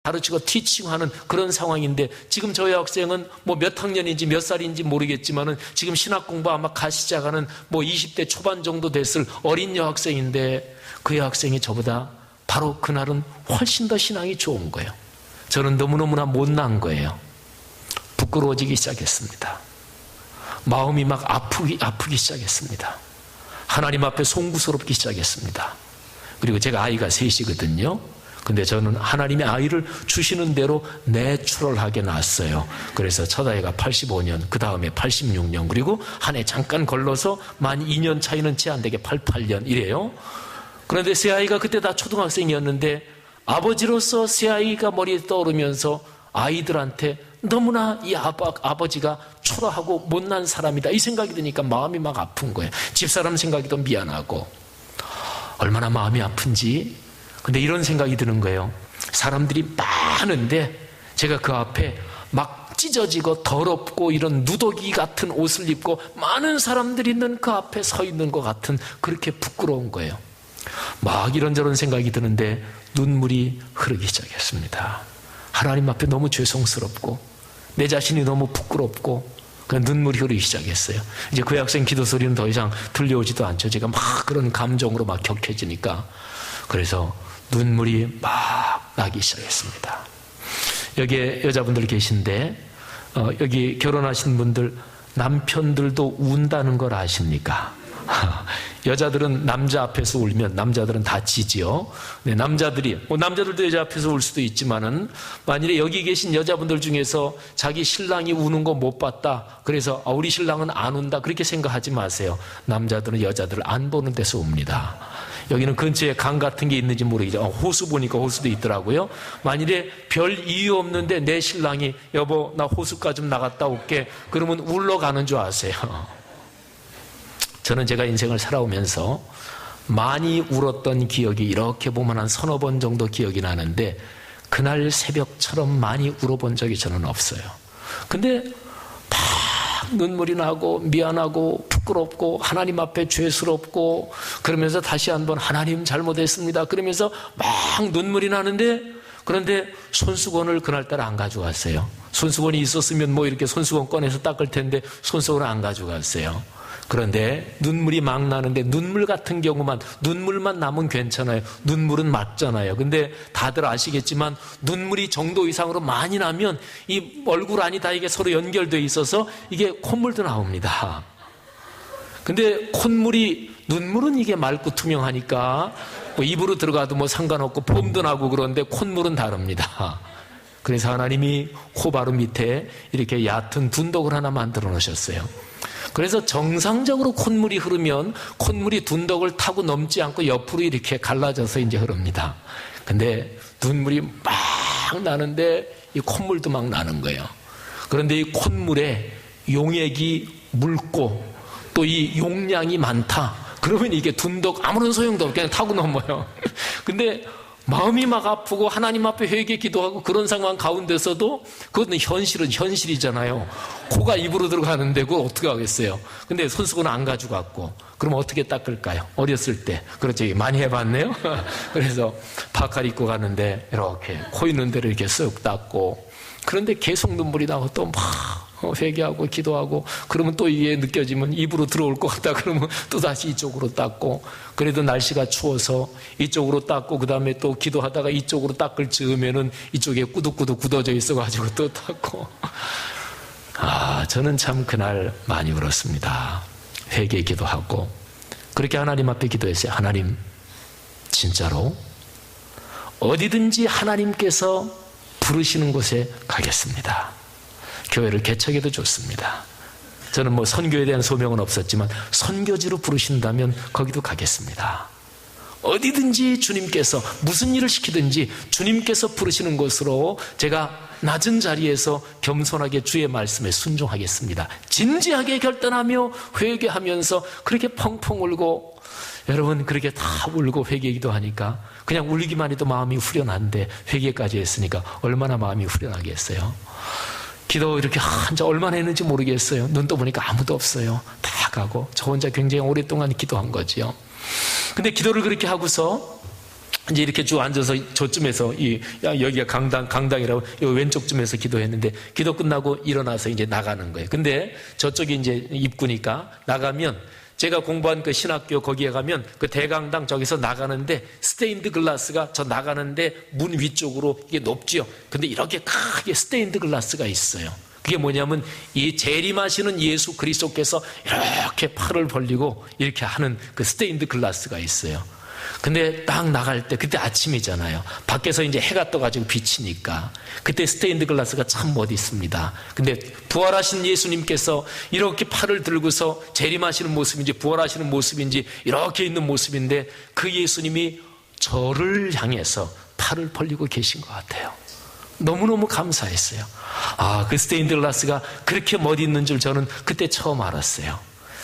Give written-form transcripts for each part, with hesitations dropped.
가르치고 티칭하는 그런 상황인데, 지금 저희 학생은 뭐 몇 학년인지 몇 살인지 모르겠지만은 지금 신학 공부 아마 시작하는 뭐 20대 초반 정도 됐을 어린 여학생인데, 그 여학생이 저보다 바로 그날은 훨씬 더 신앙이 좋은 거예요. 저는 너무너무나 못난 거예요. 부끄러워지기 시작했습니다. 마음이 막 아프기 시작했습니다. 하나님 앞에 송구스럽기 시작했습니다. 그리고 제가 아이가 셋이거든요. 근데 저는 하나님의 아이를 주시는 대로 내추럴하게 낳았어요. 그래서 첫 아이가 85년, 그 다음에 86년, 그리고 한 해 잠깐 걸러서 만 2년 차이는 채 안 되게 88년 이래요. 그런데 새 아이가 그때 다 초등학생이었는데, 아버지로서 새 아이가 머리에 떠오르면서 아이들한테 너무나 이 아버지가 초라하고 못난 사람이다, 이 생각이 드니까 마음이 막 아픈 거예요. 집사람 생각이 더 미안하고, 얼마나 마음이 아픈지. 근데 이런 생각이 드는 거예요. 사람들이 많은데 제가 그 앞에 막 찢어지고 더럽고 이런 누더기 같은 옷을 입고 많은 사람들이 있는 그 앞에 서 있는 것 같은, 그렇게 부끄러운 거예요. 막 이런저런 생각이 드는데 눈물이 흐르기 시작했습니다. 하나님 앞에 너무 죄송스럽고 내 자신이 너무 부끄럽고 그냥 눈물이 흐르기 시작했어요. 이제 그 학생 기도 소리는 더 이상 들려오지도 않죠. 제가 막 그런 감정으로 막 격해지니까. 그래서 눈물이 막 나기 시작했습니다. 여기에 여자분들 계신데, 여기 결혼하신 분들 남편들도 운다는 걸 아십니까? 여자들은 남자 앞에서 울면 남자들은 다치지요. 네, 남자들도 여자 앞에서 울 수도 있지만은, 만일에 여기 계신 여자분들 중에서 자기 신랑이 우는 거 못 봤다, 그래서 우리 신랑은 안 운다, 그렇게 생각하지 마세요. 남자들은 여자들을 안 보는 데서 웁니다. 여기는 근처에 강 같은 게 있는지 모르겠죠. 호수 보니까 호수도 있더라고요. 만일에 별 이유 없는데 내 신랑이 여보 나 호수가 좀 나갔다 올게, 그러면 울러가는 줄 아세요. 저는 제가 인생을 살아오면서 많이 울었던 기억이 이렇게 보면 한 서너 번 정도 기억이 나는데, 그날 새벽처럼 많이 울어본 적이 저는 없어요. 근데 막 눈물이 나고 미안하고 부끄럽고 하나님 앞에 죄스럽고, 그러면서 다시 한번 하나님 잘못했습니다 그러면서 막 눈물이 나는데, 그런데 손수건을 그날따라 안 가져갔어요. 손수건이 있었으면 뭐 이렇게 손수건 꺼내서 닦을 텐데 손수건을 안 가져갔어요. 그런데 눈물이 막 나는데, 눈물 같은 경우만, 눈물만 나면 괜찮아요. 눈물은 맑잖아요. 근데 다들 아시겠지만 눈물이 정도 이상으로 많이 나면 이 얼굴 안이 다 이게 서로 연결되어 있어서 이게 콧물도 나옵니다. 근데 눈물은 이게 맑고 투명하니까 뭐 입으로 들어가도 뭐 상관없고 폼도 나고, 그런데 콧물은 다릅니다. 그래서 하나님이 코 바로 밑에 이렇게 얕은 둔덕을 하나 만들어 놓으셨어요. 그래서 정상적으로 콧물이 흐르면 콧물이 둔덕을 타고 넘지 않고 옆으로 이렇게 갈라져서 이제 흐릅니다. 근데 눈물이 막 나는데 이 콧물도 막 나는 거예요. 그런데 이 콧물에 용액이 묽고 또 이 용량이 많다, 그러면 이게 둔덕 아무런 소용도 없고 그냥 타고 넘어요. 근데 마음이 막 아프고 하나님 앞에 회개 기도하고 그런 상황 가운데서도, 그것은 현실이잖아요. 코가 입으로 들어가는데 그걸 어떻게 하겠어요. 근데 손수건은 안 가져갔고, 그럼 어떻게 닦을까요? 어렸을 때 그렇죠, 많이 해봤네요. 그래서 파칼 입고 가는데 이렇게 코 있는 데를 이렇게 쓱 닦고, 그런데 계속 눈물이 나고 또 막 회개하고 기도하고, 그러면 또 이게 느껴지면 입으로 들어올 것 같다, 그러면 또 다시 이쪽으로 닦고, 그래도 날씨가 추워서 이쪽으로 닦고, 그 다음에 또 기도하다가 이쪽으로 닦을 즈음에는 이쪽에 꾸덕꾸덕 굳어져 있어가지고 또 닦고. 저는 참 그날 많이 울었습니다. 회개 기도하고 그렇게 하나님 앞에 기도했어요. 하나님, 진짜로 어디든지 하나님께서 부르시는 곳에 가겠습니다. 교회를 개척해도 좋습니다. 저는 뭐 선교에 대한 소명은 없었지만 선교지로 부르신다면 거기도 가겠습니다. 어디든지 주님께서 무슨 일을 시키든지 주님께서 부르시는 곳으로 제가 낮은 자리에서 겸손하게 주의 말씀에 순종하겠습니다. 진지하게 결단하며 회개하면서 그렇게 펑펑 울고, 여러분 그렇게 다 울고 회개 기도하니까 그냥 울기만 해도 마음이 후련한데 회개까지 했으니까 얼마나 마음이 후련하겠어요. 기도 이렇게 한자 얼마나 했는지 모르겠어요. 눈 떠보니까 아무도 없어요. 다 가고 저 혼자 굉장히 오랫동안 기도한 거지요. 근데 기도를 그렇게 하고서 이제 이렇게 쭉 앉아서 저쯤에서 여기가 강당이라고 이 왼쪽쯤에서 기도했는데 기도 끝나고 일어나서 이제 나가는 거예요. 근데 저쪽이 이제 입구니까 나가면 제가 공부한 그 신학교 거기에 가면 그 대강당 저기서 나가는데 스테인드 글라스가 저 나가는데 문 위쪽으로 이게 높지요. 근데 이렇게 크게 스테인드 글라스가 있어요. 그게 뭐냐면 이 재림하시는 예수 그리스도께서 이렇게 팔을 벌리고 이렇게 하는 그 스테인드 글라스가 있어요. 근데 딱 나갈 때 그때 아침이잖아요. 밖에서 이제 해가 떠가지고 비치니까 그때 스테인드 글라스가 참 멋있습니다. 근데 부활하신 예수님께서 이렇게 팔을 들고서 재림하시는 모습인지 부활하시는 모습인지 이렇게 있는 모습인데 그 예수님이 저를 향해서 팔을 벌리고 계신 것 같아요. 너무너무 감사했어요. 그 스테인드 글라스가 그렇게 멋있는 줄 저는 그때 처음 알았어요.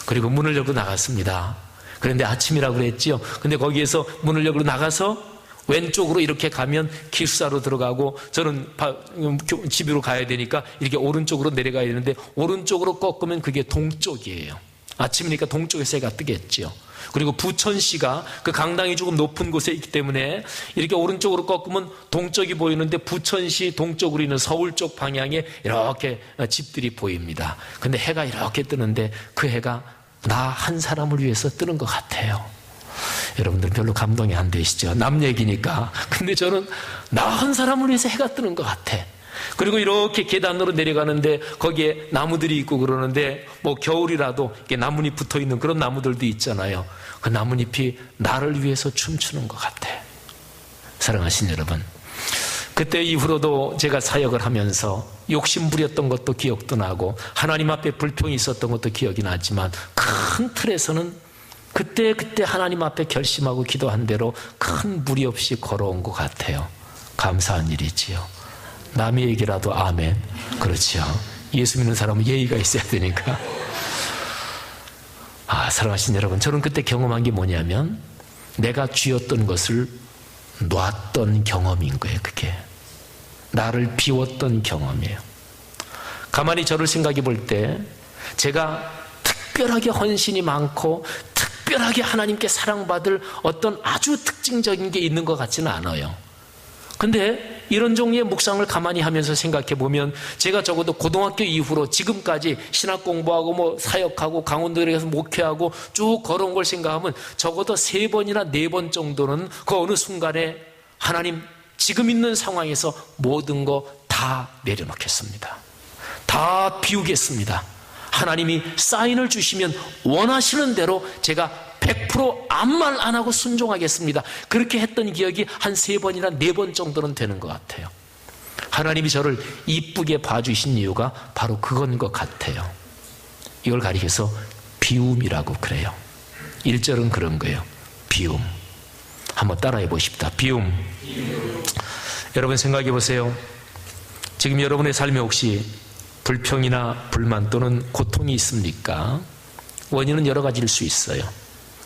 그리고 문을 열고 나갔습니다. 그런데 아침이라고 그랬지요. 근데 거기에서 문을 열고 나가서 왼쪽으로 이렇게 가면 기숙사로 들어가고 저는 집으로 가야 되니까 이렇게 오른쪽으로 내려가야 되는데 오른쪽으로 꺾으면 그게 동쪽이에요. 아침이니까 동쪽에서 해가 뜨겠지요. 그리고 부천시가 그 강당이 조금 높은 곳에 있기 때문에 이렇게 오른쪽으로 꺾으면 동쪽이 보이는데 부천시 동쪽으로 있는 서울 쪽 방향에 이렇게 집들이 보입니다. 근데 해가 이렇게 뜨는데 그 해가 나 한 사람을 위해서 뜨는 것 같아요. 여러분들 별로 감동이 안 되시죠? 남 얘기니까. 근데 저는 나 한 사람을 위해서 해가 뜨는 것 같아. 그리고 이렇게 계단으로 내려가는데 거기에 나무들이 있고 그러는데 뭐 겨울이라도 이렇게 나뭇잎 붙어있는 그런 나무들도 있잖아요. 그 나뭇잎이 나를 위해서 춤추는 것 같아. 사랑하신 여러분, 그때 이후로도 제가 사역을 하면서 욕심부렸던 것도 기억도 나고 하나님 앞에 불평이 있었던 것도 기억이 나지만 큰 틀에서는 그때 하나님 앞에 결심하고 기도한 대로 큰 무리 없이 걸어온 것 같아요. 감사한 일이지요. 남의 얘기라도 아멘. 그렇죠. 예수 믿는 사람은 예의가 있어야 되니까. 사랑하신 여러분, 저는 그때 경험한 게 뭐냐면 내가 쥐었던 것을 놨던 경험인 거예요. 그게 나를 비웠던 경험이에요. 가만히 저를 생각해 볼 때 제가 특별하게 헌신이 많고 특별하게 하나님께 사랑받을 어떤 아주 특징적인 게 있는 것 같지는 않아요. 근데 이런 종류의 묵상을 가만히 하면서 생각해 보면 제가 적어도 고등학교 이후로 지금까지 신학 공부하고 뭐 사역하고 강원도에 가서 목회하고 쭉 걸어온 걸 생각하면 적어도 3번이나 4번 정도는 그 어느 순간에 하나님 지금 있는 상황에서 모든 거 다 내려놓겠습니다. 다 비우겠습니다. 하나님이 사인을 주시면 원하시는 대로 제가 100% 아무 말 안 하고 순종하겠습니다. 그렇게 했던 기억이 한 3번이나 4번 정도는 되는 것 같아요. 하나님이 저를 이쁘게 봐주신 이유가 바로 그건 것 같아요. 이걸 가리켜서 비움이라고 그래요. 1절은 그런 거예요. 비움. 한번 따라해 보십시다. 비움. 여러분 생각해 보세요. 지금 여러분의 삶에 혹시 불평이나 불만 또는 고통이 있습니까? 원인은 여러 가지일 수 있어요.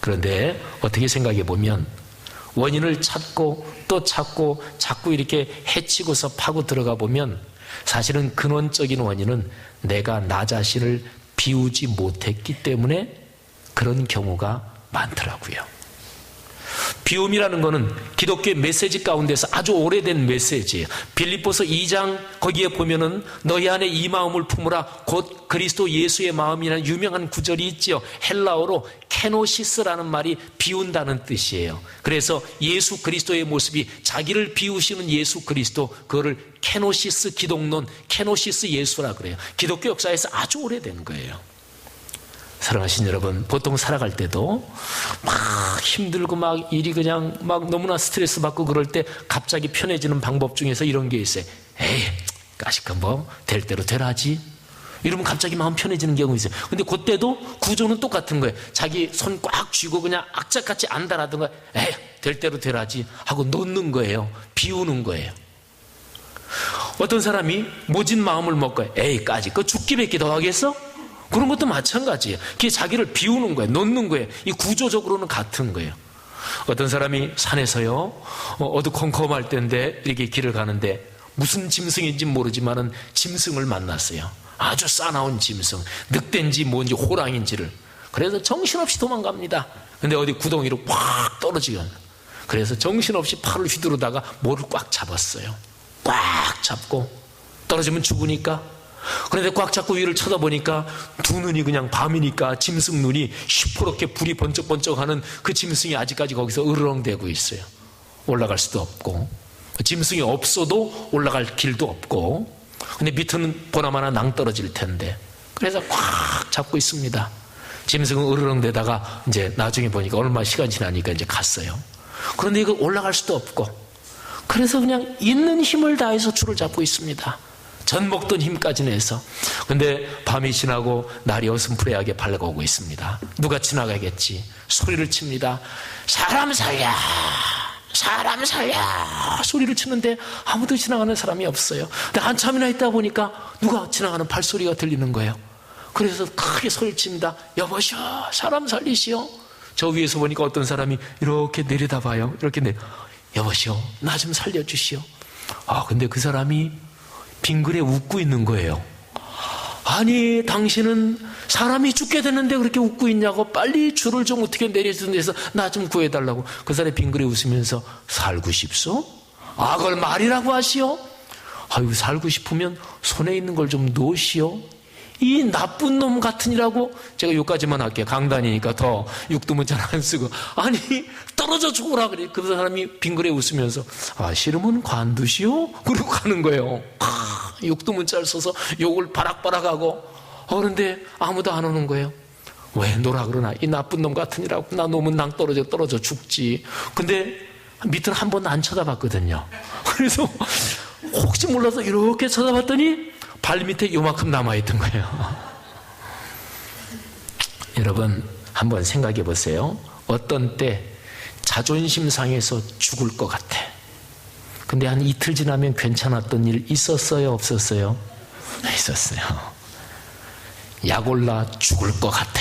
그런데 어떻게 생각해 보면 원인을 찾고 또 찾고 자꾸 이렇게 해치고서 파고 들어가 보면 사실은 근원적인 원인은 내가 나 자신을 비우지 못했기 때문에 그런 경우가 많더라고요. 비움이라는 것은 기독교의 메시지 가운데서 아주 오래된 메시지예요. 빌립보서 2장 거기에 보면은 너희 안에 이 마음을 품으라 곧 그리스도 예수의 마음이라는 유명한 구절이 있지요. 헬라어로 케노시스라는 말이 비운다는 뜻이에요. 그래서 예수 그리스도의 모습이 자기를 비우시는 예수 그리스도, 그거를 케노시스 기독론, 케노시스 예수라 그래요. 기독교 역사에서 아주 오래된 거예요. 사랑하신 여러분, 보통 살아갈 때도 막 힘들고 막 일이 그냥 막 너무나 스트레스 받고 그럴 때 갑자기 편해지는 방법 중에서 이런 게 있어요. 에이, 까짓거 뭐 될 대로 되라지. 이러면 갑자기 마음 편해지는 경우 있어요. 근데 그때도 구조는 똑같은 거예요. 자기 손 꽉 쥐고 그냥 악착같이 안달하던가 에이, 될 대로 되라지 하고 놓는 거예요. 비우는 거예요. 어떤 사람이 모진 마음을 먹고 에이, 까짓거 죽기밖에 더 하겠어? 그런 것도 마찬가지예요. 그게 자기를 비우는 거예요. 놓는 거예요. 이 구조적으로는 같은 거예요. 어떤 사람이 산에서요, 어두컴컴할 때인데 이렇게 길을 가는데 무슨 짐승인지 모르지만은 짐승을 만났어요. 아주 싸나운 짐승, 늑대인지 뭔지 호랑인지를. 그래서 정신없이 도망갑니다. 근데 어디 구덩이로 팍 떨어지고 그래서 정신없이 팔을 휘두르다가 뭐를 꽉 잡았어요. 꽉 잡고 떨어지면 죽으니까. 그런데 꽉 잡고 위를 쳐다보니까 두 눈이 그냥 밤이니까 짐승 눈이 시퍼렇게 불이 번쩍번쩍하는 그 짐승이 아직까지 거기서 으르렁대고 있어요. 올라갈 수도 없고, 짐승이 없어도 올라갈 길도 없고, 근데 밑은 보나마나 낭떠러질 텐데. 그래서 꽉 잡고 있습니다. 짐승은 으르렁대다가 이제 나중에 보니까 얼마 시간 지나니까 이제 갔어요. 그런데 이거 올라갈 수도 없고, 그래서 그냥 있는 힘을 다해서 줄을 잡고 있습니다. 전 먹던 힘까지 내서. 근데 밤이 지나고 날이 어슴푸레하게 밝아오고 있습니다. 누가 지나가겠지. 소리를 칩니다. 사람 살려! 사람 살려! 소리를 치는데 아무도 지나가는 사람이 없어요. 근데 한참이나 있다 보니까 누가 지나가는 발소리가 들리는 거예요. 그래서 크게 소리를 칩니다. 여보시오, 사람 살리시오. 저 위에서 보니까 어떤 사람이 이렇게 내려다봐요. 이렇게 여보시오, 나 좀 살려주시오. 근데 그 사람이 빙그레 웃고 있는 거예요. 아니, 당신은 사람이 죽게 됐는데 그렇게 웃고 있냐고. 빨리 줄을 좀 어떻게 내려주는 데서 나 좀 구해달라고. 그 사람이 빙그레 웃으면서 살고 싶소? 그걸 말이라고 하시오? 아유, 살고 싶으면 손에 있는 걸 좀 놓으시오. 이 나쁜 놈 같으니라고. 제가 여기까지만 할게요. 강단이니까 더 육두문자를 안 쓰고. 아니, 떨어져 죽어라 그래. 그 사람이 빙그레 웃으면서 싫으면 관두시오? 그러고 가는 거예요. 육두문자를 써서 욕을 바락바락하고. 그런데 아무도 안 오는 거예요. 왜 노라 그러나, 이 나쁜 놈 같으니라고. 나 놈은 떨어져 죽지. 근데 밑은 한 번도 안 쳐다봤거든요. 그래서 혹시 몰라서 이렇게 쳐다봤더니 발 밑에 요만큼 남아있던 거예요. 여러분, 한번 생각해 보세요. 어떤 때 자존심 상해서 죽을 것 같아. 근데 한 이틀 지나면 괜찮았던 일 있었어요? 없었어요? 있었어요. 약 올라 죽을 것 같아.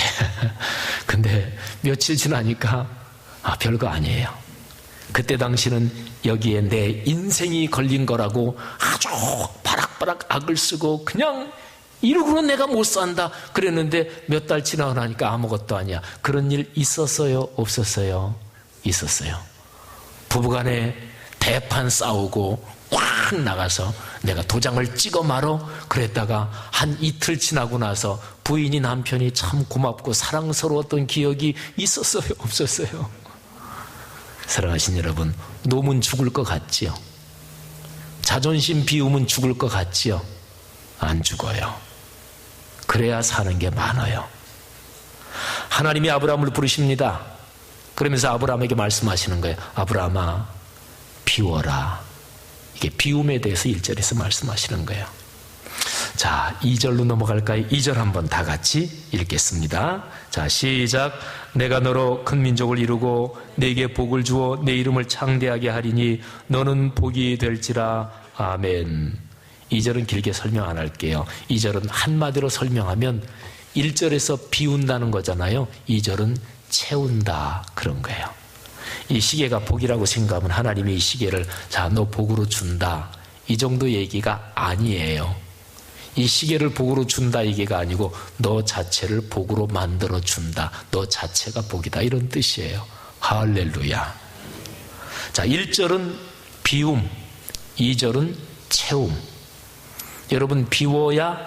근데 며칠 지나니까 별거 아니에요. 그때 당시는 여기에 내 인생이 걸린 거라고 아주 바락바락 악을 쓰고 그냥 이러고는 내가 못 산다 그랬는데 몇 달 지나고 나니까 아무것도 아니야. 그런 일 있었어요? 없었어요? 있었어요. 부부간에 대판 싸우고 꽉 나가서 내가 도장을 찍어 말어 그랬다가 한 이틀 지나고 나서 부인이 남편이 참 고맙고 사랑스러웠던 기억이 있었어요? 없었어요? 사랑하신 여러분, 놈은 죽을 것 같지요? 자존심 비우면 죽을 것 같지요? 안 죽어요. 그래야 사는 게 많아요. 하나님이 아브라함을 부르십니다. 그러면서 아브라함에게 말씀하시는 거예요. 아브라함아, 비워라. 이게 비움에 대해서 1절에서 말씀하시는 거예요. 자, 2절로 넘어갈까요? 2절 한번 다 같이 읽겠습니다. 자, 시작. 내가 너로 큰 민족을 이루고 네게 복을 주어 내 이름을 창대하게 하리니 너는 복이 될지라. 아멘. 2절은 길게 설명 안 할게요. 2절은 한마디로 설명하면 1절에서 비운다는 거잖아요. 2절은 채운다 그런 거예요. 이 시계가 복이라고 생각하면 하나님이 이 시계를 자, 너 복으로 준다 이 정도 얘기가 아니에요. 이 시계를 복으로 준다 얘기가 아니고 너 자체를 복으로 만들어 준다. 너 자체가 복이다 이런 뜻이에요. 할렐루야. 자, 1절은 비움, 2절은 채움. 여러분, 비워야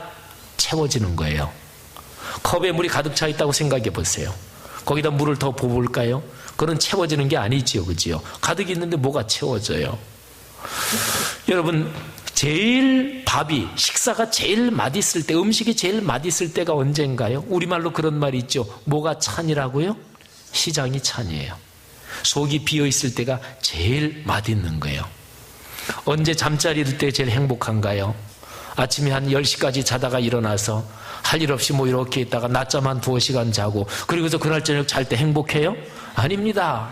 채워지는 거예요. 컵에 물이 가득 차 있다고 생각해 보세요. 거기다 물을 더 부을까요? 그건 채워지는 게 아니지요, 그지요? 가득 있는데 뭐가 채워져요? 여러분, 제일 밥이, 식사가 제일 맛있을 때, 음식이 제일 맛있을 때가 언젠가요? 우리말로 그런 말이 있죠. 뭐가 찬이라고요? 시장이 찬이에요. 속이 비어있을 때가 제일 맛있는 거예요. 언제 잠자리 들 때 제일 행복한가요? 아침에 한 10시까지 자다가 일어나서 할 일 없이 뭐 이렇게 있다가 낮잠 한 2시간 자고 그리고서 그날 저녁 잘 때 행복해요? 아닙니다.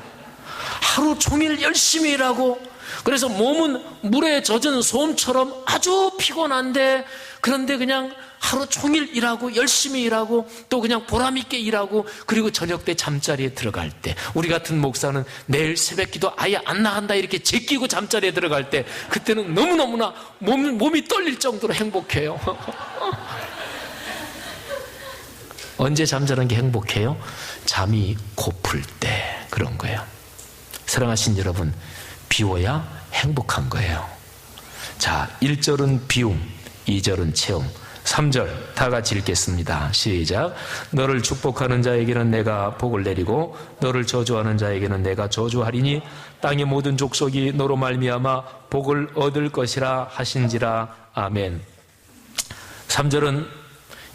하루 종일 열심히 일하고 그래서 몸은 물에 젖은 솜처럼 아주 피곤한데 그런데 그냥 하루 종일 일하고 열심히 일하고 또 그냥 보람있게 일하고 그리고 저녁 때 잠자리에 들어갈 때 우리 같은 목사는 내일 새벽기도 아예 안 나간다 이렇게 제끼고 잠자리에 들어갈 때 그때는 너무너무나 몸이 떨릴 정도로 행복해요. 언제 잠자는 게 행복해요? 잠이 고플 때 그런 거예요. 사랑하신 여러분, 비워야 행복한 거예요. 자, 1절은 비움, 2절은 채움, 3절 다 같이 읽겠습니다. 시작. 너를 축복하는 자에게는 내가 복을 내리고 너를 저주하는 자에게는 내가 저주하리니 땅의 모든 족속이 너로 말미암아 복을 얻을 것이라 하신지라. 아멘. 3절은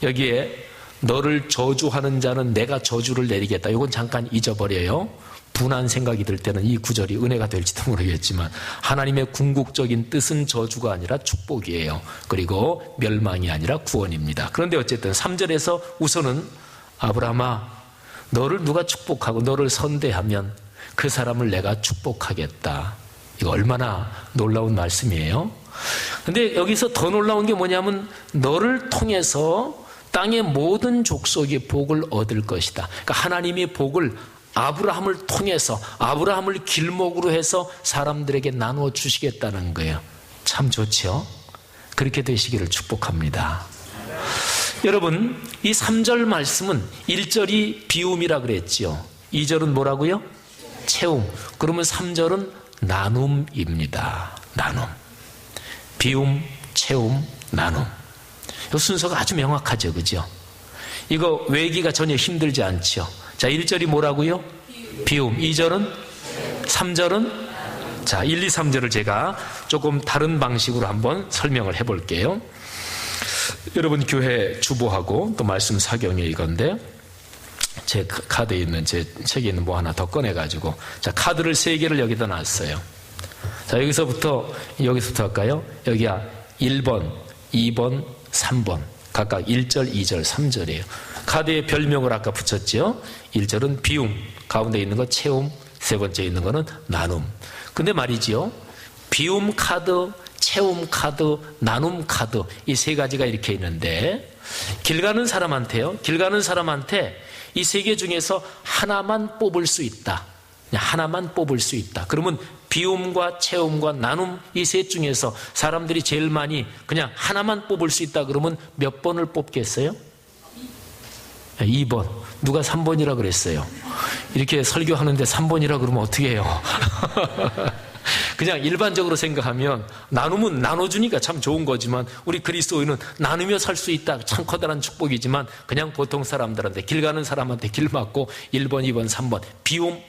여기에 너를 저주하는 자는 내가 저주를 내리겠다. 이건 잠깐 잊어버려요. 분한 생각이 들 때는 이 구절이 은혜가 될지도 모르겠지만 하나님의 궁극적인 뜻은 저주가 아니라 축복이에요. 그리고 멸망이 아니라 구원입니다. 그런데 어쨌든 3절에서 우선은 아브라함아, 너를 누가 축복하고 너를 선대하면 그 사람을 내가 축복하겠다. 이거 얼마나 놀라운 말씀이에요. 근데 여기서 더 놀라운 게 뭐냐면 너를 통해서 땅의 모든 족속이 복을 얻을 것이다. 그러니까 하나님이 복을 아브라함을 통해서, 아브라함을 길목으로 해서 사람들에게 나누어 주시겠다는 거예요. 참 좋죠? 그렇게 되시기를 축복합니다. 여러분, 이 3절 말씀은 1절이 비움이라 그랬죠. 2절은 뭐라고요? 채움. 그러면 3절은 나눔입니다. 나눔. 비움, 채움, 나눔. 이 순서가 아주 명확하죠. 그죠? 이거 외기가 전혀 힘들지 않죠. 자, 1절이 뭐라고요? 비움. 2절은? 3절은? 자, 1, 2, 3절을 제가 조금 다른 방식으로 한번 설명을 해볼게요. 여러분 교회 주보하고 또 말씀 사경에 이건데 제 카드에 있는, 제 책에 있는 뭐 하나 더 꺼내가지고, 자, 카드를 3개를 여기다 놨어요. 자, 여기서부터 할까요? 여기야 1번, 2번, 3번. 각각 1절, 2절, 3절이에요. 카드에 별명을 아까 붙였죠. 1절은 비움, 가운데 있는 거 채움, 세 번째 있는 거는 나눔. 근데 말이지요, 비움 카드, 채움 카드, 나눔 카드, 이 3가지가 이렇게 있는데 길 가는 사람한테요, 길 가는 사람한테 이 3개 중에서 하나만 뽑을 수 있다. 하나만 뽑을 수 있다. 그러면 비움과 채움과 나눔, 이 셋 중에서 사람들이 제일 많이 그냥 하나만 뽑을 수 있다 그러면 몇 번을 뽑겠어요? 2번. 누가 3번이라 그랬어요? 이렇게 설교하는데 3번이라 그러면 어떻게 해요? 그냥 일반적으로 생각하면 나눔은 나눠주니까 참 좋은 거지만 우리 그리스도인은 나누며 살 수 있다. 참 커다란 축복이지만 그냥 보통 사람들한테, 길 가는 사람한테 길 막고 1번, 2번, 3번. 비움,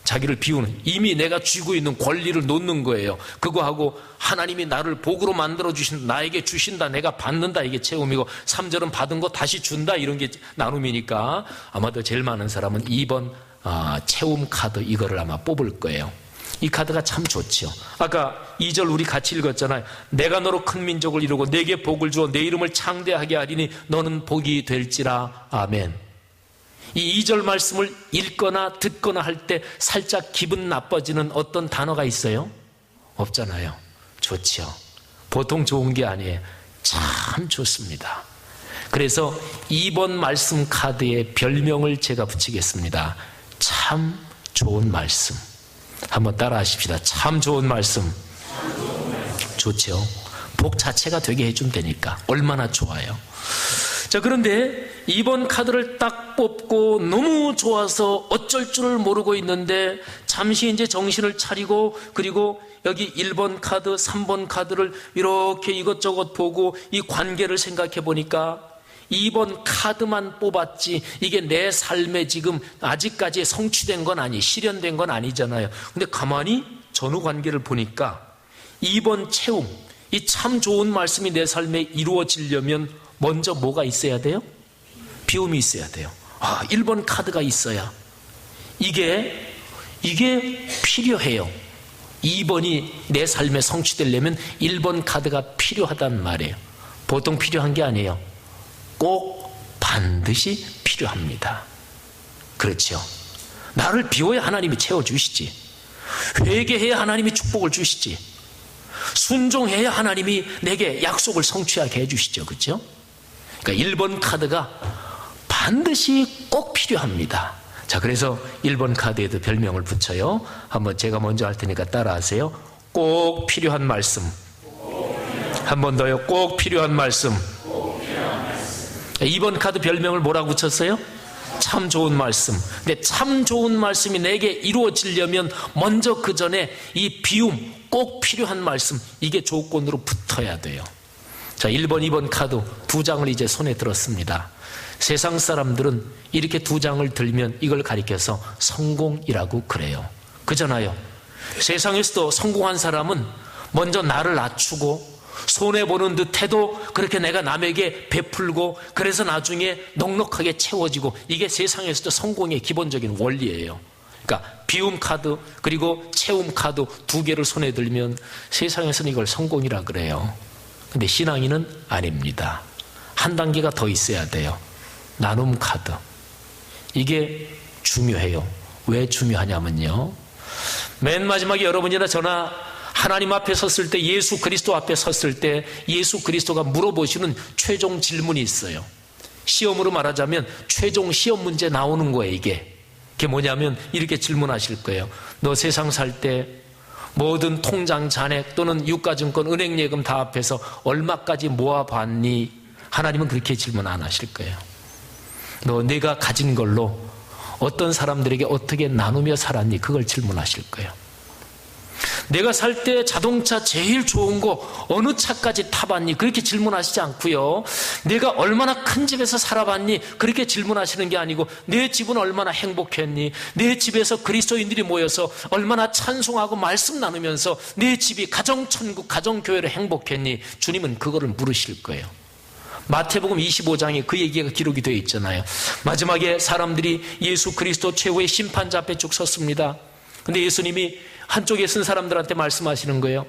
자기를 비우는, 이미 내가 쥐고 있는 권리를 놓는 거예요. 그거하고 하나님이 나를 복으로 만들어 주신다, 나에게 주신다, 내가 받는다, 이게 채움이고, 3절은 받은 거 다시 준다, 이런 게 나눔이니까 아마도 제일 많은 사람은 2번 채움 카드, 이거를 아마 뽑을 거예요. 이 카드가 참 좋죠. 아까 2절 우리 같이 읽었잖아요. 내가 너로 큰 민족을 이루고 내게 복을 주어 내 이름을 창대하게 하리니 너는 복이 될지라. 아멘. 이 2절 말씀을 읽거나 듣거나 할 때 살짝 기분 나빠지는 어떤 단어가 있어요? 없잖아요. 좋죠. 보통 좋은 게 아니에요. 참 좋습니다. 그래서 2번 말씀 카드에 별명을 제가 붙이겠습니다. 참 좋은 말씀. 한번 따라 하십시다. 참 좋은 말씀. 좋죠. 복 자체가 되게 해주면 되니까 얼마나 좋아요. 자, 그런데 2번 카드를 딱 뽑고 너무 좋아서 어쩔 줄을 모르고 있는데 잠시 이제 정신을 차리고, 그리고 여기 1번 카드, 3번 카드를 이렇게 이것저것 보고 이 관계를 생각해 보니까 2번 카드만 뽑았지 이게 내 삶에 지금 아직까지 성취된 건 아니, 실현된 건 아니잖아요. 근데 가만히 전후 관계를 보니까 2번 채움, 이 참 좋은 말씀이 내 삶에 이루어지려면 먼저 뭐가 있어야 돼요? 비움이 있어야 돼요. 1번 카드가 있어야 이게 필요해요. 2번이 내 삶에 성취되려면 1번 카드가 필요하단 말이에요. 보통 필요한 게 아니에요. 꼭 반드시 필요합니다. 그렇죠. 나를 비워야 하나님이 채워주시지. 회개해야 하나님이 축복을 주시지. 순종해야 하나님이 내게 약속을 성취하게 해주시죠. 그렇죠? 그러니까 1번 카드가 반드시 꼭 필요합니다. 자, 그래서 1번 카드에도 별명을 붙여요. 한번 제가 먼저 할 테니까 따라하세요. 꼭 필요한 말씀. 한 번 더요. 꼭 필요한 말씀. 2번 카드 별명을 뭐라고 붙였어요? 참 좋은 말씀. 근데 참 좋은 말씀이 내게 이루어지려면 먼저 그 전에 이 비움, 꼭 필요한 말씀, 이게 조건으로 붙어야 돼요. 자, 1번, 2번 카드 두 장을 이제 손에 들었습니다. 세상 사람들은 이렇게 두 장을 들면 이걸 가리켜서 성공이라고 그래요. 그잖아요. 세상에서도 성공한 사람은 먼저 나를 낮추고 손해보는 듯 해도 그렇게 내가 남에게 베풀고 그래서 나중에 넉넉하게 채워지고, 이게 세상에서도 성공의 기본적인 원리예요. 그러니까 비움 카드 그리고 채움 카드 두 개를 손에 들면 세상에서는 이걸 성공이라 그래요. 근데 신앙인은 아닙니다. 한 단계가 더 있어야 돼요. 나눔 카드. 이게 중요해요. 왜 중요하냐면요, 맨 마지막에 여러분이나 저나 하나님 앞에 섰을 때, 예수 그리스도 앞에 섰을 때 예수 그리스도가 물어보시는 최종 질문이 있어요. 시험으로 말하자면 최종 시험 문제 나오는 거예요. 이게 뭐냐면 이렇게 질문하실 거예요. 너 세상 살 때 모든 통장 잔액 또는 유가증권 은행 예금 다 합해서 얼마까지 모아봤니? 하나님은 그렇게 질문 안 하실 거예요. 너 내가 가진 걸로 어떤 사람들에게 어떻게 나누며 살았니? 그걸 질문하실 거예요. 내가 살 때 자동차 제일 좋은 거 어느 차까지 타봤니? 그렇게 질문하시지 않고요. 내가 얼마나 큰 집에서 살아봤니? 그렇게 질문하시는 게 아니고, 내 집은 얼마나 행복했니? 내 집에서 그리스도인들이 모여서 얼마나 찬송하고 말씀 나누면서 내 집이 가정천국, 가정교회로 행복했니? 주님은 그거를 물으실 거예요. 마태복음 25장에 그 얘기가 기록이 되어 있잖아요. 마지막에 사람들이 예수 그리스도 최후의 심판자 앞에 쭉 섰습니다. 근데 예수님이 한쪽에 쓴 사람들한테 말씀하시는 거예요.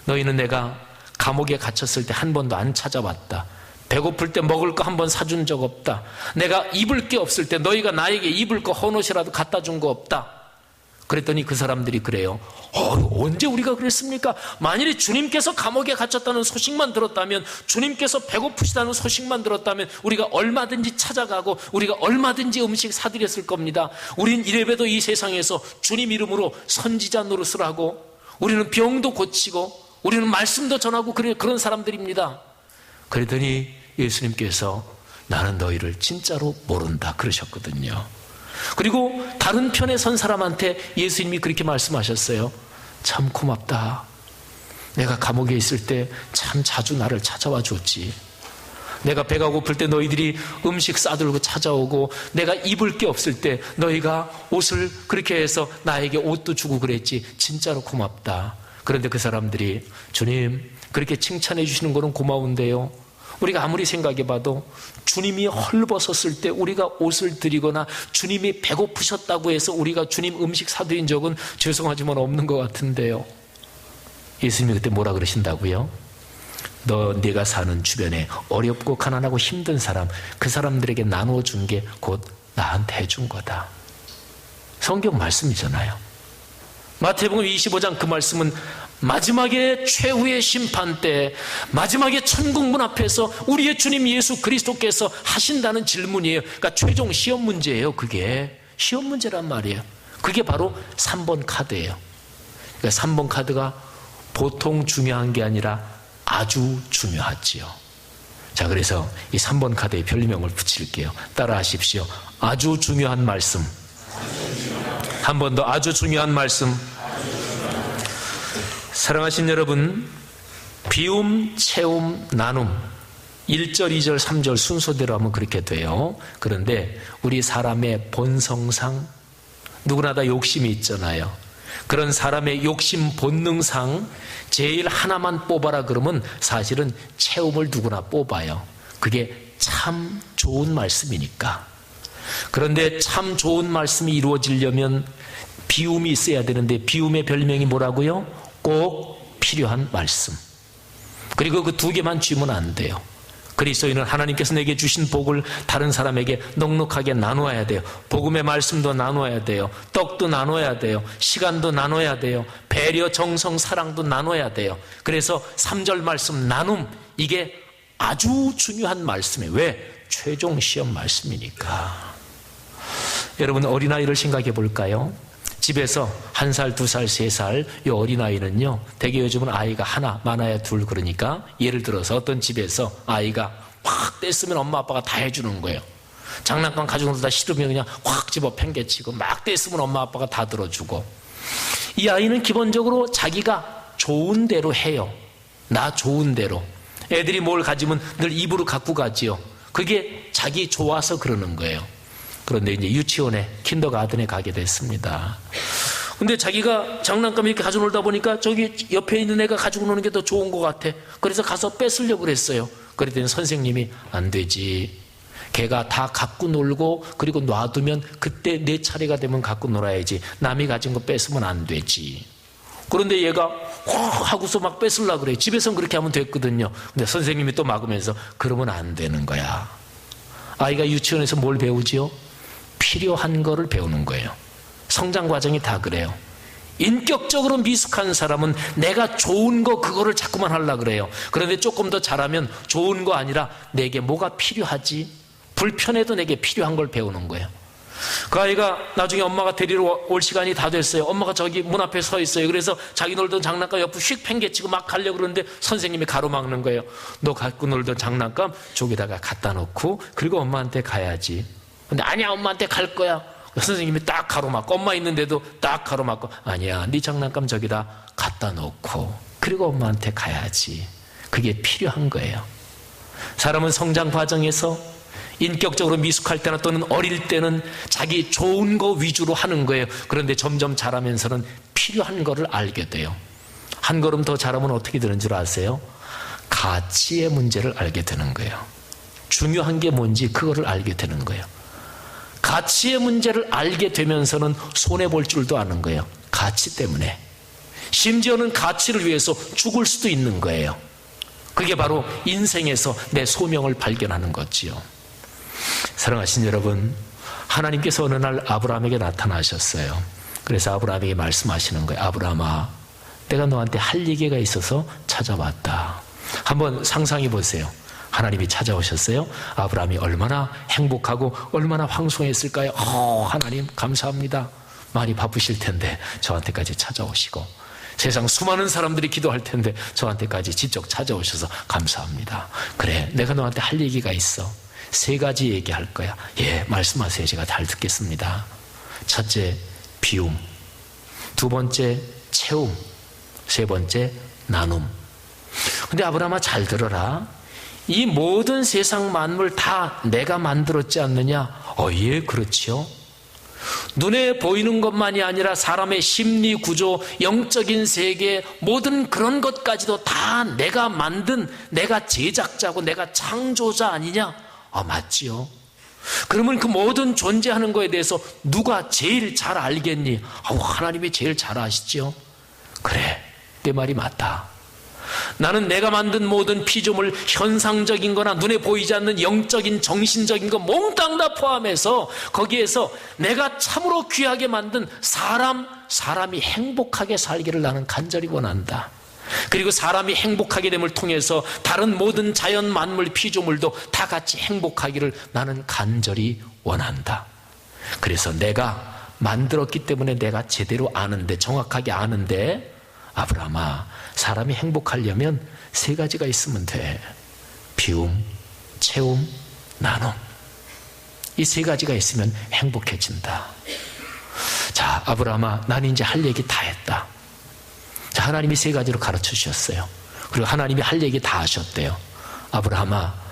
너희는 내가 감옥에 갇혔을 때 한 번도 안 찾아봤다. 배고플 때 먹을 거 한 번 사준 적 없다. 내가 입을 게 없을 때 너희가 나에게 입을 거 헌옷이라도 갖다 준 거 없다. 그랬더니 그 사람들이 그래요. 언제 우리가 그랬습니까? 만일에 주님께서 감옥에 갇혔다는 소식만 들었다면, 주님께서 배고프시다는 소식만 들었다면 우리가 얼마든지 찾아가고 우리가 얼마든지 음식 사드렸을 겁니다. 우린 이래봬도 이 세상에서 주님 이름으로 선지자 노릇을 하고, 우리는 병도 고치고 우리는 말씀도 전하고 그런 사람들입니다. 그랬더니 예수님께서 나는 너희를 진짜로 모른다 그러셨거든요. 그리고 다른 편에 선 사람한테 예수님이 그렇게 말씀하셨어요. 참 고맙다. 내가 감옥에 있을 때 참 자주 나를 찾아와 줬지. 내가 배가 고플 때 너희들이 음식 싸들고 찾아오고, 내가 입을 게 없을 때 너희가 옷을 그렇게 해서 나에게 옷도 주고 그랬지. 진짜로 고맙다. 그런데 그 사람들이, 주님 그렇게 칭찬해 주시는 거는 고마운데요, 우리가 아무리 생각해봐도 주님이 헐벗었을 때 우리가 옷을 드리거나 주님이 배고프셨다고 해서 우리가 주님 음식 사드린 적은 죄송하지만 없는 것 같은데요. 예수님이 그때 뭐라 그러신다고요? 네가 사는 주변에 어렵고 가난하고 힘든 사람, 그 사람들에게 나누어 준 게 곧 나한테 해준 거다. 성경 말씀이잖아요. 마태복음 25장 그 말씀은 마지막에 최후의 심판 때, 마지막에 천국문 앞에서 우리의 주님 예수 그리스도께서 하신다는 질문이에요. 그러니까 최종 시험 문제예요. 그게 시험 문제란 말이에요. 그게 바로 3번 카드예요. 그러니까 3번 카드가 보통 중요한 게 아니라 아주 중요하지요. 자, 그래서 이 3번 카드에 별명을 붙일게요. 따라 하십시오. 아주 중요한 말씀. 한 번 더, 아주 중요한 말씀. 사랑하신 여러분, 비움, 채움, 나눔 1절, 2절, 3절 순서대로 하면 그렇게 돼요. 그런데 우리 사람의 본성상 누구나 다 욕심이 있잖아요. 그런 사람의 욕심 본능상 제일 하나만 뽑아라 그러면 사실은 채움을 누구나 뽑아요. 그게 참 좋은 말씀이니까. 그런데 참 좋은 말씀이 이루어지려면 비움이 있어야 되는데, 비움의 별명이 뭐라고요? 꼭 필요한 말씀. 그리고 그 두 개만 쥐면 안 돼요. 그리스도인은 하나님께서 내게 주신 복을 다른 사람에게 넉넉하게 나누어야 돼요. 복음의 말씀도 나누어야 돼요. 떡도 나눠야 돼요. 시간도 나눠야 돼요. 배려, 정성, 사랑도 나눠야 돼요. 그래서 3절 말씀 나눔, 이게 아주 중요한 말씀이에요. 왜? 최종 시험 말씀이니까. 여러분, 어린아이를 생각해 볼까요? 집에서 1살, 2살, 3살 이 어린아이는요, 대개 요즘은 아이가 하나, 많아야 둘. 그러니까 예를 들어서 어떤 집에서 아이가 확 뗐으면 엄마 아빠가 다 해주는 거예요. 장난감 가지고 놀다 싫으면 그냥 확 집어 팽개치고 막 떼쓰면 엄마 아빠가 다 들어주고. 이 아이는 기본적으로 자기가 좋은 대로 해요. 나 좋은 대로. 애들이 뭘 가지면 늘 입으로 갖고 가지요. 그게 자기 좋아서 그러는 거예요. 그런데 이제 유치원에 킨더가든에 가게 됐습니다. 근데 자기가 장난감 이렇게 가지고 놀다 보니까 저기 옆에 있는 애가 가지고 노는 게 더 좋은 것 같아. 그래서 가서 뺏으려고 그랬어요. 그랬더니 선생님이 안 되지. 걔가 다 갖고 놀고 그리고 놔두면 그때 내 차례가 되면 갖고 놀아야지. 남이 가진 거 뺏으면 안 되지. 그런데 얘가 확 하고서 막 뺏으려고 그래. 집에서는 그렇게 하면 됐거든요. 근데 선생님이 또 막으면서 그러면 안 되는 거야. 아이가 유치원에서 뭘 배우지요? 필요한 거를 배우는 거예요. 성장 과정이 다 그래요. 인격적으로 미숙한 사람은 내가 좋은 거 그거를 자꾸만 하려고 그래요. 그런데 조금 더 잘하면 좋은 거 아니라 내게 뭐가 필요하지? 불편해도 내게 필요한 걸 배우는 거예요. 그 아이가 나중에 엄마가 데리러 올 시간이 다 됐어요. 엄마가 저기 문 앞에 서 있어요. 그래서 자기 놀던 장난감 옆으로 휙 팽개치고 막 가려고 그러는데 선생님이 가로막는 거예요. 너 갖고 놀던 장난감 저기다가 갖다 놓고 그리고 엄마한테 가야지. 근데 아니야, 엄마한테 갈 거야. 선생님이 딱 가로막고, 엄마 있는데도 딱 가로막고, 아니야, 네 장난감 저기다 갖다 놓고 그리고 엄마한테 가야지. 그게 필요한 거예요. 사람은 성장 과정에서 인격적으로 미숙할 때나 또는 어릴 때는 자기 좋은 거 위주로 하는 거예요. 그런데 점점 자라면서는 필요한 거를 알게 돼요. 한 걸음 더 자라면 어떻게 되는 줄 아세요? 가치의 문제를 알게 되는 거예요. 중요한 게 뭔지 그거를 알게 되는 거예요. 가치의 문제를 알게 되면서는 손해볼 줄도 아는 거예요. 가치 때문에. 심지어는 가치를 위해서 죽을 수도 있는 거예요. 그게 바로 인생에서 내 소명을 발견하는 거지요. 사랑하신 여러분, 하나님께서 어느 날 아브라함에게 나타나셨어요. 그래서 아브라함에게 말씀하시는 거예요. 아브라함아, 내가 너한테 할 얘기가 있어서 찾아왔다. 한번 상상해 보세요. 하나님이 찾아오셨어요. 아브라함이 얼마나 행복하고 얼마나 황송했을까요? 하나님 감사합니다. 많이 바쁘실 텐데 저한테까지 찾아오시고, 세상 수많은 사람들이 기도할 텐데 저한테까지 직접 찾아오셔서 감사합니다. 그래, 내가 너한테 할 얘기가 있어. 3가지 얘기할 거야. 예, 말씀하세요. 제가 잘 듣겠습니다. 첫째, 비움. 2번째, 채움. 3번째, 나눔. 근데 아브라함아, 잘 들어라. 이 모든 세상 만물 다 내가 만들었지 않느냐? 예, 그렇지요. 눈에 보이는 것만이 아니라 사람의 심리 구조, 영적인 세계, 모든 그런 것까지도 다 내가 만든, 내가 제작자고 내가 창조자 아니냐? 맞지요. 그러면 그 모든 존재하는 거에 대해서 누가 제일 잘 알겠니? 하나님이 제일 잘 아시죠. 그래, 내 말이 맞다. 나는 내가 만든 모든 피조물, 현상적인 거나 눈에 보이지 않는 영적인 정신적인 거 몽땅 다 포함해서 거기에서 내가 참으로 귀하게 만든 사람이 행복하게 살기를 나는 간절히 원한다. 그리고 사람이 행복하게 됨을 통해서 다른 모든 자연 만물 피조물도 다 같이 행복하기를 나는 간절히 원한다. 그래서 내가 만들었기 때문에 내가 제대로 아는데, 정확하게 아는데, 아브라함아, 사람이 행복하려면 3가지가 있으면 돼. 비움, 채움, 나눔. 이 3가지가 있으면 행복해진다. 자, 아브라함아, 나는 이제 할 얘기 다 했다. 자, 하나님이 3가지로 가르쳐 주셨어요. 그리고 하나님이 할 얘기 다 하셨대요. 아브라함아,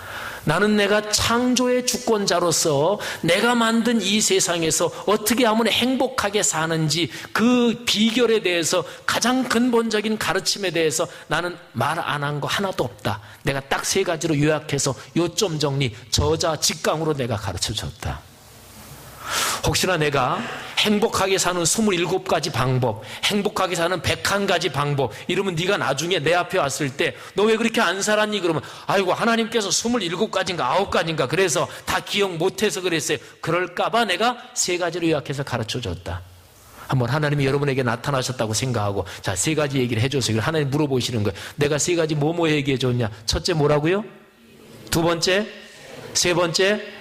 나는 내가 창조의 주권자로서 내가 만든 이 세상에서 어떻게 하면 행복하게 사는지 그 비결에 대해서, 가장 근본적인 가르침에 대해서 나는 말 안 한 거 하나도 없다. 내가 딱 3가지로 요약해서 요점 정리, 저자 직강으로 내가 가르쳐 줬다. 혹시나 내가 행복하게 사는 27가지 방법, 행복하게 사는 101가지 방법 이러면 네가 나중에 내 앞에 왔을 때 너 왜 그렇게 안 살았니? 그러면 아이고, 하나님께서 27가지인가 9가지인가 그래서 다 기억 못해서 그랬어요. 그럴까봐 내가 3가지로 요약해서 가르쳐줬다. 한번 하나님이 여러분에게 나타나셨다고 생각하고, 자, 3가지 얘기를 해줘서 하나님 물어보시는 거예요. 내가 3가지 뭐뭐 얘기해줬냐? 첫째 뭐라고요? 2번째? 3번째?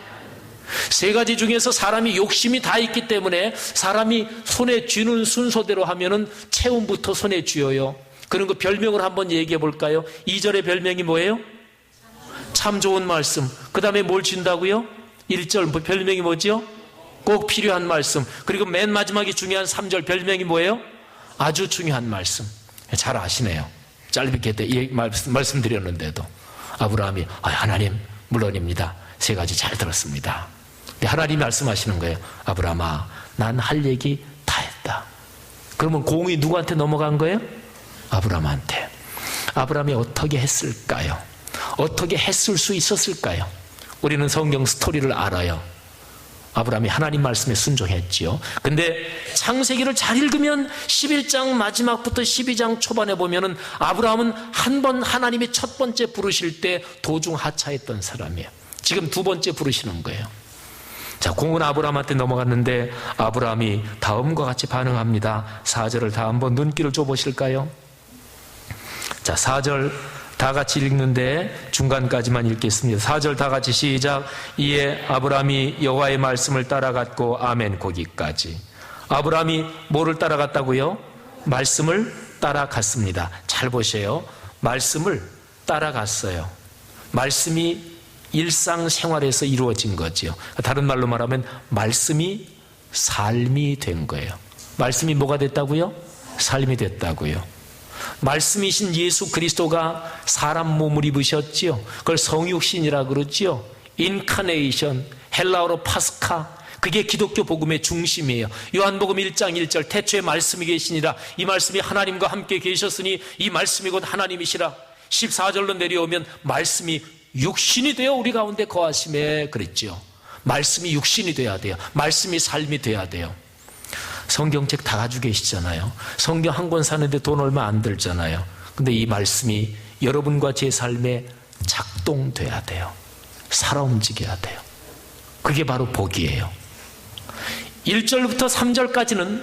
3가지 중에서 사람이 욕심이 다 있기 때문에 사람이 손에 쥐는 순서대로 하면은 채움부터 손에 쥐어요. 그런 거 별명을 한번 얘기해 볼까요? 2절의 별명이 뭐예요? 참 좋은 말씀. 그 다음에 뭘 쥔다고요? 1절 별명이 뭐지요? 꼭 필요한 말씀. 그리고 맨 마지막에 중요한 3절 별명이 뭐예요? 아주 중요한 말씀. 잘 아시네요. 짧게 말씀드렸는데도 아브라함이 하나님 물론입니다. 세 가지 잘 들었습니다. 근데 하나님이 말씀하시는 거예요. 아브라함아, 난 할 얘기 다 했다. 그러면 공이 누구한테 넘어간 거예요? 아브라함한테. 아브라함이 어떻게 했을까요? 어떻게 했을 수 있었을까요? 우리는 성경 스토리를 알아요. 아브라함이 하나님 말씀에 순종했지요. 근데 창세기를 잘 읽으면 11장 마지막부터 12장 초반에 보면은 아브라함은 한 번 하나님이 첫 번째 부르실 때 도중 하차했던 사람이에요. 지금 두 번째 부르시는 거예요. 자, 공은 아브라함한테 넘어갔는데 아브라함이 다음과 같이 반응합니다. 4절을 다 한번 눈길을 줘보실까요? 자, 4절 다 같이 읽는데 중간까지만 읽겠습니다. 4절 다 같이 시작. 이에 아브라함이 여호와의 말씀을 따라갔고 아멘 거기까지. 아브라함이 뭐를 따라갔다고요? 말씀을 따라갔습니다. 잘 보세요. 말씀을 따라갔어요. 말씀이 일상생활에서 이루어진 거지요. 다른 말로 말하면 말씀이 삶이 된 거예요. 말씀이 뭐가 됐다고요? 삶이 됐다고요. 말씀이신 예수 그리스도가 사람 몸을 입으셨지요. 그걸 성육신이라 그러지요. 인카네이션, 헬라어로 파스카. 그게 기독교 복음의 중심이에요. 요한복음 1장 1절 태초에 말씀이 계시니라. 이 말씀이 하나님과 함께 계셨으니 이 말씀이 곧 하나님이시라. 14절로 내려오면 말씀이 육신이 되어 우리 가운데 거하심에 그랬죠. 말씀이 육신이 돼야 돼요. 말씀이 삶이 돼야 돼요. 성경책 다 가지고 계시잖아요. 성경 한 권 사는데 돈 얼마 안 들잖아요. 근데 이 말씀이 여러분과 제 삶에 작동돼야 돼요. 살아 움직여야 돼요. 그게 바로 복이에요. 1절부터 3절까지는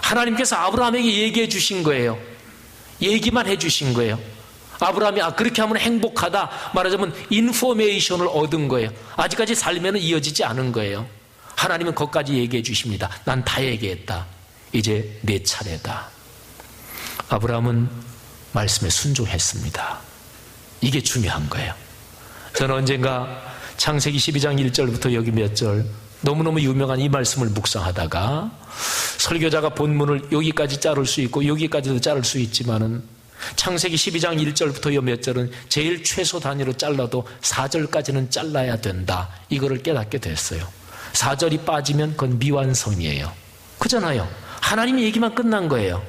하나님께서 아브라함에게 얘기해 주신 거예요. 얘기만 해 주신 거예요. 아브라함이 그렇게 하면 행복하다 말하자면 인포메이션을 얻은 거예요. 아직까지 삶에는 이어지지 않은 거예요. 하나님은 거기까지 얘기해 주십니다. 난 다 얘기했다. 이제 내 차례다. 아브라함은 말씀에 순종했습니다. 이게 중요한 거예요. 저는 언젠가 창세기 12장 1절부터 여기 몇 절 너무너무 유명한 이 말씀을 묵상하다가 설교자가 본문을 여기까지 자를 수 있고 여기까지도 자를 수 있지만은 창세기 12장 1절부터 몇 절은 제일 최소 단위로 잘라도 4절까지는 잘라야 된다. 이거를 깨닫게 됐어요. 4절이 빠지면 그건 미완성이에요. 그잖아요. 하나님의 얘기만 끝난 거예요.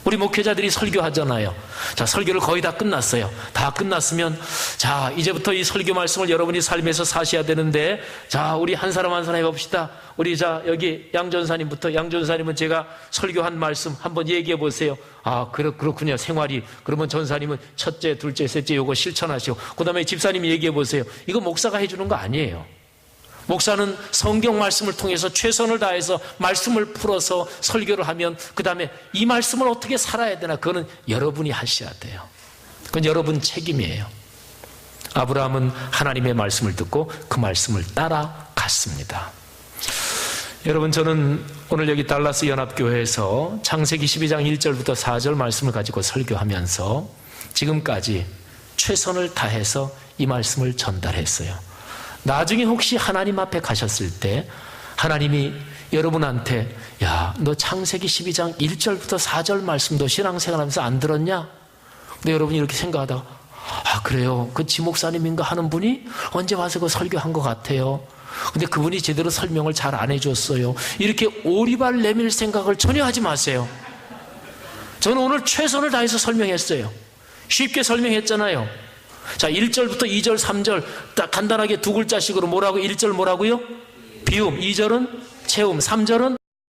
우리 목회자들이 설교하잖아요. 자, 설교를 거의 다 끝났어요. 다 끝났으면 자, 이제부터 이 설교 말씀을 여러분이 삶에서 사셔야 되는데 자, 우리 한 사람 한 사람 해봅시다. 우리 자, 여기 양 전사님부터. 양 전사님은 제가 설교한 말씀 한번 얘기해 보세요. 그렇군요. 생활이. 그러면 전사님은 첫째, 둘째, 셋째 요거 실천하시고 그 다음에 집사님이 얘기해 보세요. 이거 목사가 해주는 거 아니에요. 목사는 성경 말씀을 통해서 최선을 다해서 말씀을 풀어서 설교를 하면 그 다음에 이 말씀을 어떻게 살아야 되나 그거는 여러분이 하셔야 돼요. 그건 여러분 책임이에요. 아브라함은 하나님의 말씀을 듣고 그 말씀을 따라갔습니다. 여러분, 저는 오늘 여기 달라스 연합교회에서 창세기 12장 1절부터 4절 말씀을 가지고 설교하면서 지금까지 최선을 다해서 이 말씀을 전달했어요. 나중에 혹시 하나님 앞에 가셨을 때 하나님이 여러분한테 야, 너 창세기 12장 1절부터 4절 말씀도 신앙생활하면서 안 들었냐? 근데 여러분이 이렇게 생각하다가 그래요. 그 지목사님인가 하는 분이 언제 와서 그 설교한 것 같아요. 근데 그분이 제대로 설명을 잘 안 해줬어요. 이렇게 오리발 내밀 생각을 전혀 하지 마세요. 저는 오늘 최선을 다해서 설명했어요. 쉽게 설명했잖아요. 자, 1절부터 2절, 3절 딱 간단하게 두 글자씩으로 뭐라고? 1절 뭐라고요? 비움. 2절은 채움. 3절은